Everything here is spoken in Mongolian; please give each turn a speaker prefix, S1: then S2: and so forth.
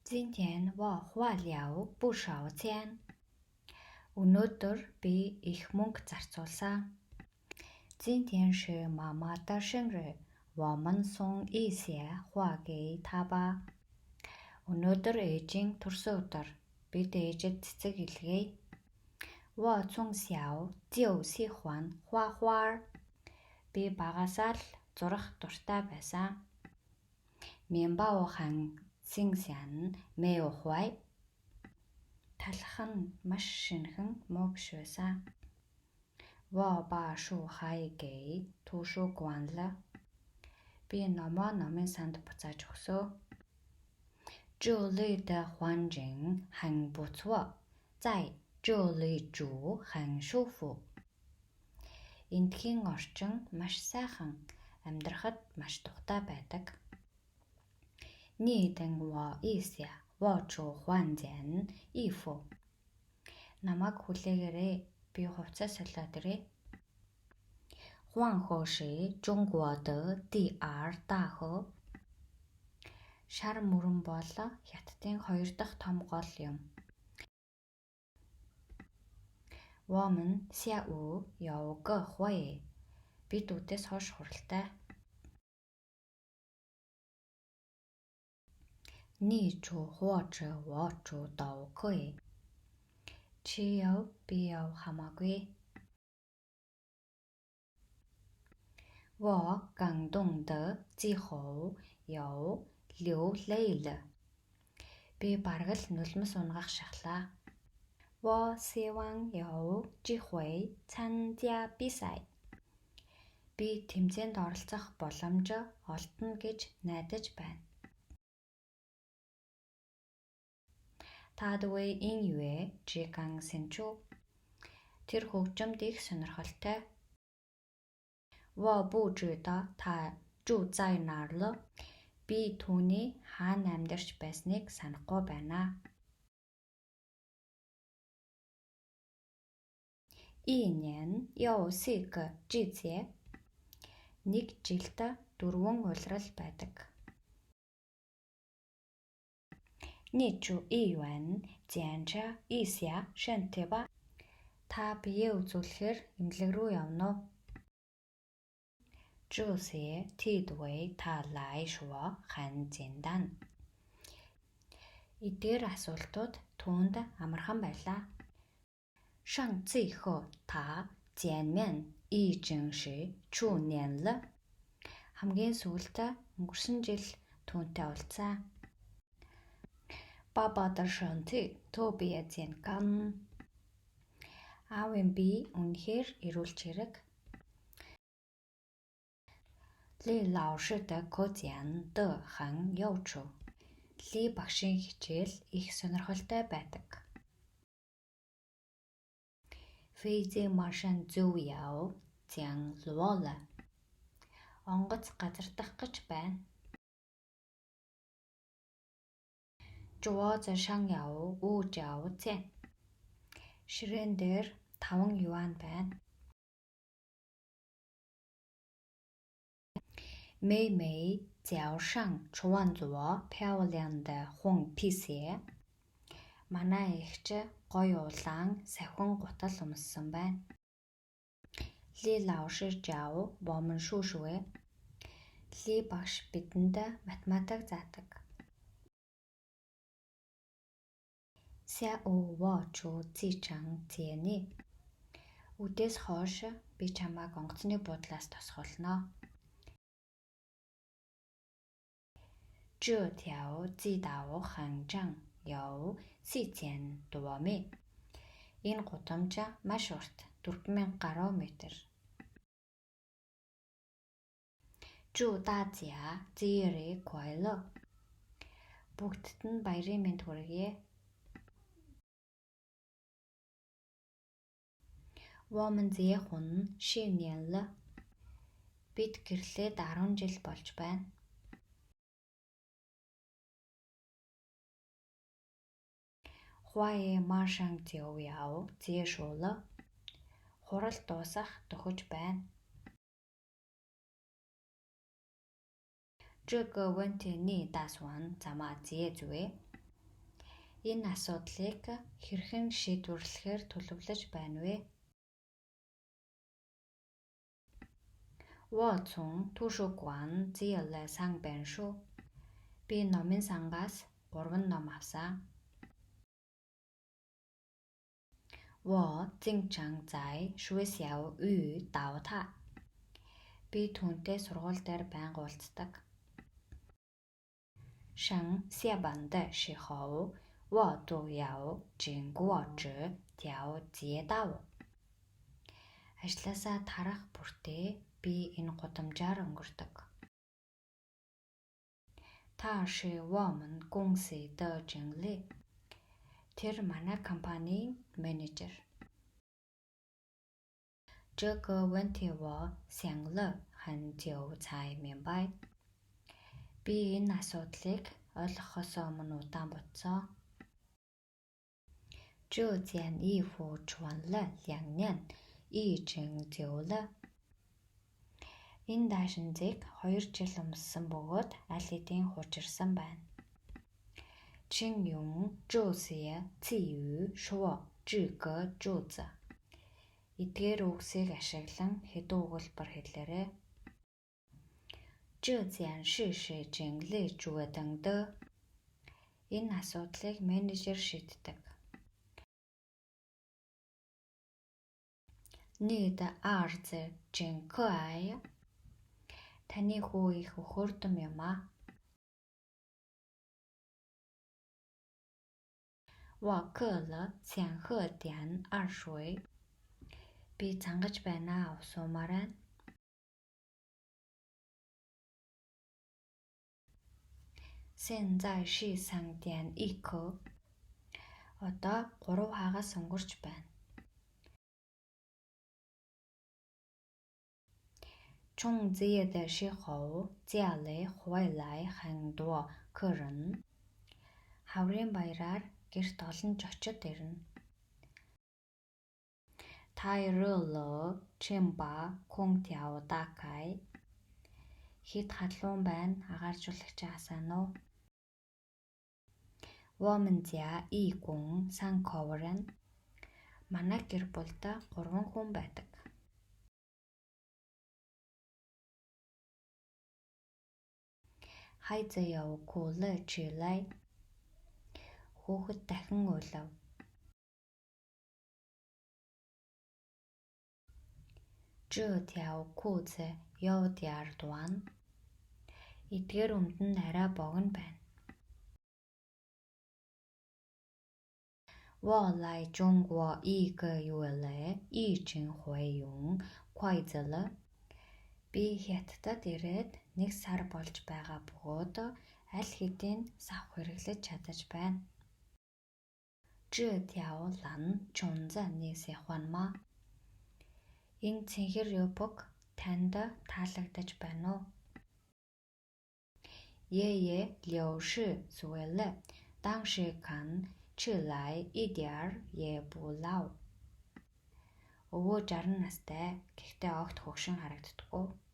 S1: 今天我花了不少钱. Өнөөдөр би их мөнгө зарцуулсан. 今天是妈妈的生日，我们送一些花给她吧. Өнөөдөр ээжийн төрсөн өдөр. Бид ээжэд цэцэг илгээе. 我从小就喜欢画画. Би багасаа л зурах дуртай байсан. 面包很新鲜，没有坏. Талх нь маш шинэхэн муу биш байсан. 我把书还给图书馆了. Би номоо номын санд буцааж өгсөө. 这里的环境很不错，在这里住很舒服. Эндхийн орчин маш сайхан, амьдрахад маш тухтай байдаг. 你等我一下，我去换件衣服. Намайг хүлээгээрэй, би хувцас солиод ирье. 黄河是中国的第二大河. Шар мөрөн бол Хятадын хоёр дахь том гол юм. 我们下午有个会. Бид үдээс хойш хуралтай. 你住或者我住都可以. Чи яв, би яв хамаагүй. 我感动的几乎有流泪了. Би бараг л нулимс унгах шахлаа. 我希望有机会参加比赛. Би тэмцээнд оролцох боломж олдно гэж найдаж байна. 他对音乐只感兴趣. Тэр хөгжимд их сонирхолтой. 我不知道他住在哪儿了. Би түүний хаана амьдарч байсныг санахгүй байна. 一年有4个季节. Нэг жилд 4 улирал байдаг. 你去医院检查一下身体吧. Та биеэ үзүүлэхээр эмнэлэг рүү явна уу? 这些题对他来说很简单. Эдгээр асуултууд түүнд амархан байлаа. 上次和他见面已经是去年了. Хамгийн сүүлд өнгөрсөн жил түүнтэй уулзсан. 爸爸的身体特别健康. Аавын бие үнэхээр эрүүл чирэг. 李老师的课讲得很有趣. Ли багшийн хичээл их сонирхолтой байдаг. 飞机马上就要降落了. Онгоц газардах гэж байна. 桌子上有5角钱. Ширээн дээр 5 юан байна. 妹妹脚上穿着漂亮的红皮鞋. Манай эгч гоё улаан сахин гутал өмссөн байна. Ли 老师教我们数学. Ли багш бидэнд математик заадаг. 下午我去机场接你. Үдээс хойш би чамайг онгоцны буудлаас тосгоолно. 这条街道很长, 有4000多米. Энэ гудамж маш урт, 4000 гаруй метр. 祝大家节日快乐. Бүгдд нь баярын мэнд хүргье. 我们结婚10年了. Бид гэрлээд 10 жил болж байна. 花也马上就要结束了. Хурал дуусах төхөж байна. 这个问题你打算怎么解决? Энэ асуудлыг хэрхэн шийдвэрлэхээр төлөвлөж байна вэ? 我从图书馆借了3本书. Би номын сангаас 3 ном авсан. 我经常在学校遇到他. Би түүнтэй сургууль дээр байнга уулздаг. 上下班的时候我都要经过这条街道. Ажлаасаа тарах бүртээ би энэ гудамжаар өнгөрдөг. 他是我们公司的经理. Тэр манай компанийн менежер. 这个问题我想了很久才明白. Би энэ асуудлыг ойлгохоос өмнө удаан бодсон. 这件衣服穿了2年, 已经旧了. Энэ даашинзыг 2 жил өмссөн бөгөөд аль хэдийн хуучирсан байна. 请用这些词语说这个句子. Эдгээр үгсийг ашиглан хэдэн өгүүлбэр хэлээрэй. 这件事是经理决定的. Энэ асуудлыг менежер шийддэг. 你的儿子真可爱. Таны хүү их өхөрдөм юм а. 我渴了想喝点儿水. Би цангаж байна ус уумаар байна. 现在是3点1刻. Одоо 3 хагас өнгөрч байна. 春节的时候家里回来很多客人. Хаврын баяраар гэрт олон зочид ирнэ. 太热了请把空调打开. Хэд халуун байна агааржуулагчаа асаана уу? 我们家一共3口人. Манай гэр бүлд 3 хүн байдаг. 孩子又哭了起来. Хүүхэд дахин уйлав. 这条裤子有点短. Эдгээр өмд нь арай богино байна. 我来中国1个月了, 已经会用筷子了. Би Хятадд ирээд 1 сар болж байгаа бөгөөд аль хэдийн сав хэрэглэж чадаж байна. 这条蓝裙子你喜欢吗? Энэ цэнхэр юбок танд таалагдаж байна уу? 爷爷60岁了, 当时看起来一点儿也不老. Өвөө 60 настай, гэхдээ огт хөгшин харагддаггүй.